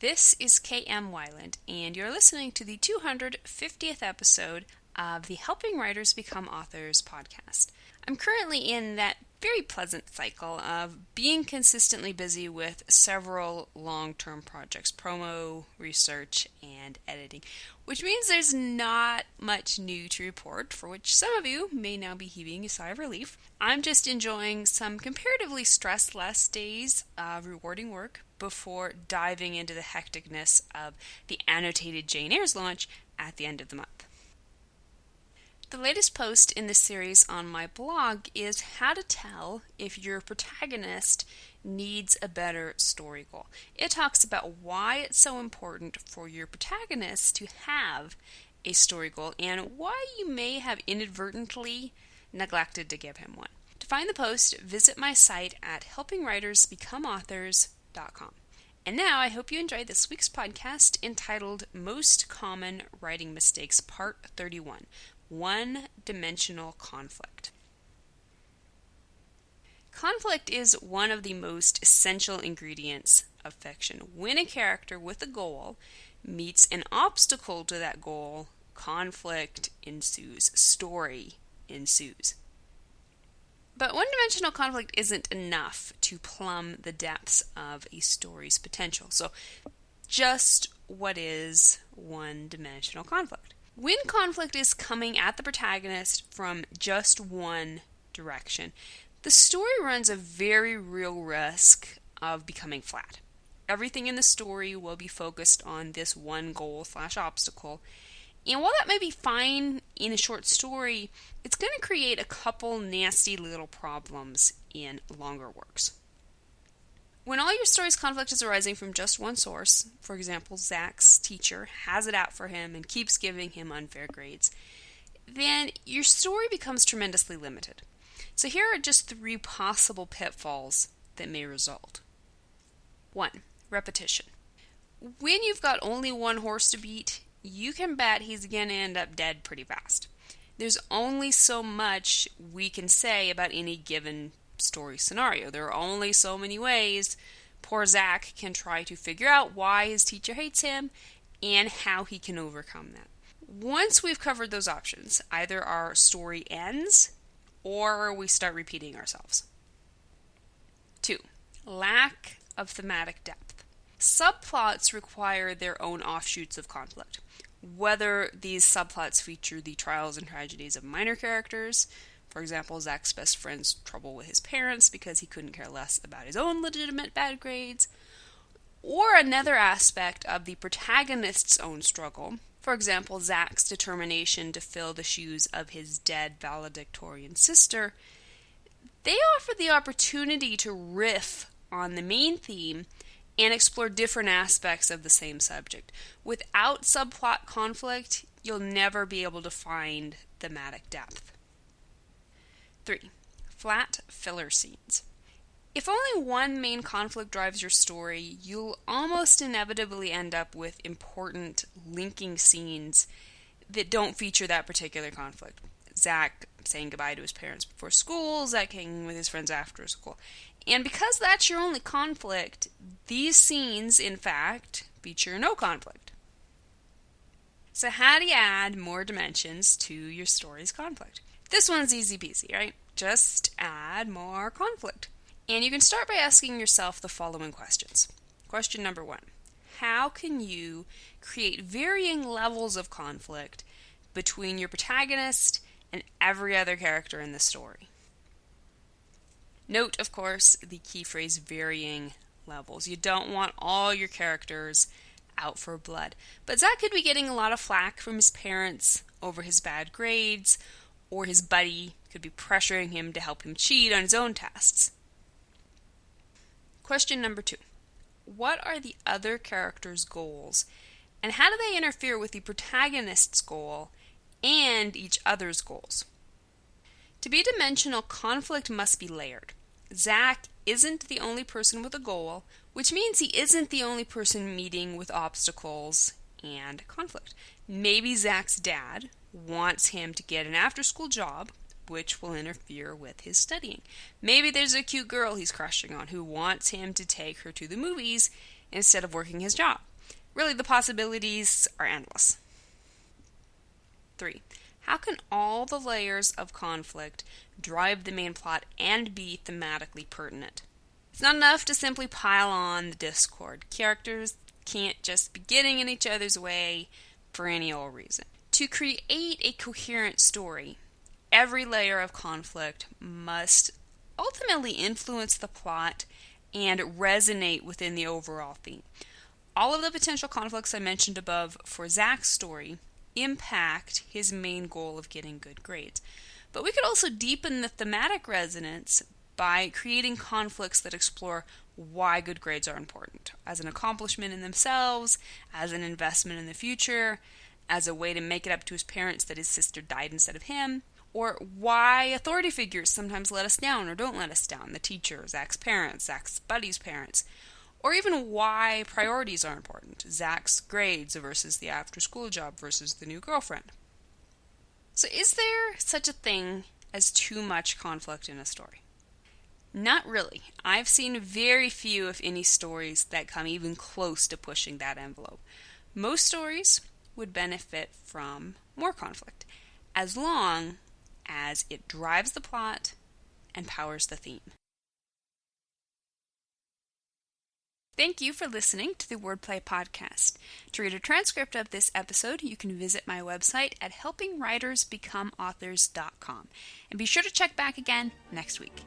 This is KM Weiland, and you're listening to the 250th episode of the Helping Writers Become Authors podcast. I'm currently in that very pleasant cycle of being consistently busy with several long-term projects, promo, research, and editing, which means there's not much new to report, for which some of you may now be heaving a sigh of relief. I'm just enjoying some comparatively stress-less days of rewarding work before diving into the hecticness of the annotated Jane Eyre's launch at the end of the month. The latest post in this series on my blog is how to tell if your protagonist needs a better story goal. It talks about why it's so important for your protagonist to have a story goal and why you may have inadvertently neglected to give him one. To find the post, visit my site at helpingwritersbecomeauthors.com. And now I hope you enjoyed this week's podcast entitled Most Common Writing Mistakes, Part 31. One-dimensional conflict. Conflict is one of the most essential ingredients of fiction. When a character with a goal meets an obstacle to that goal, conflict ensues, story ensues. But one-dimensional conflict isn't enough to plumb the depths of a story's potential. So, just what is one-dimensional conflict? When conflict is coming at the protagonist from just one direction, the story runs a very real risk of becoming flat. Everything in the story will be focused on this one goal/obstacle. And while that may be fine in a short story, it's going to create a couple nasty little problems in longer works. When all your story's conflict is arising from just one source, for example, Zach's teacher has it out for him and keeps giving him unfair grades, then your story becomes tremendously limited. So here are just 3 possible pitfalls that may result. 1. Repetition. When you've got only one horse to beat, you can bet he's going to end up dead pretty fast. There's only so much we can say about any given story scenario. There are only so many ways poor Zach can try to figure out why his teacher hates him and how he can overcome that. Once we've covered those options, either our story ends or we start repeating ourselves. 2. Lack of thematic depth. Subplots require their own offshoots of conflict. Whether these subplots feature the trials and tragedies of minor characters, for example, Zach's best friend's trouble with his parents because he couldn't care less about his own legitimate bad grades, or another aspect of the protagonist's own struggle, for example, Zach's determination to fill the shoes of his dead valedictorian sister, they offer the opportunity to riff on the main theme and explore different aspects of the same subject. Without subplot conflict, you'll never be able to find thematic depth. 3. Flat filler scenes. If only one main conflict drives your story, you'll almost inevitably end up with important linking scenes that don't feature that particular conflict. Zach saying goodbye to his parents before school, Zach hanging with his friends after school. And because that's your only conflict, these scenes, in fact, feature no conflict. So how do you add more dimensions to your story's conflict? This one's easy peasy, right? Just add more conflict. And you can start by asking yourself the following questions. Question number 1. How can you create varying levels of conflict between your protagonist and every other character in the story? Note, of course, the key phrase varying levels. You don't want all your characters out for blood. But Zach could be getting a lot of flack from his parents over his bad grades, or his buddy could be pressuring him to help him cheat on his own tests. Question number 2. What are the other characters' goals, and how do they interfere with the protagonist's goal and each other's goals? To be dimensional, conflict must be layered. Zach isn't the only person with a goal, which means he isn't the only person meeting with obstacles and conflict. Maybe Zach's dad wants him to get an after-school job, which will interfere with his studying. Maybe there's a cute girl he's crushing on who wants him to take her to the movies instead of working his job. Really, the possibilities are endless. 3. How can all the layers of conflict drive the main plot and be thematically pertinent? It's not enough to simply pile on the discord. Characters can't just be getting in each other's way for any old reason. To create a coherent story, every layer of conflict must ultimately influence the plot and resonate within the overall theme. All of the potential conflicts I mentioned above for Zach's story impact his main goal of getting good grades. But we could also deepen the thematic resonance by creating conflicts that explore why good grades are important, as an accomplishment in themselves, as an investment in the future, as a way to make it up to his parents that his sister died instead of him, or why authority figures sometimes let us down or don't let us down, the teacher, Zach's parents, Zach's buddy's parents, or even why priorities are important, Zach's grades versus the after-school job versus the new girlfriend. So is there such a thing as too much conflict in a story? Not really. I've seen very few, if any, stories that come even close to pushing that envelope. Most stories would benefit from more conflict, as long as it drives the plot and powers the theme. Thank you for listening to the Wordplay Podcast. To read a transcript of this episode, you can visit my website at helpingwritersbecomeauthors.com. And be sure to check back again next week.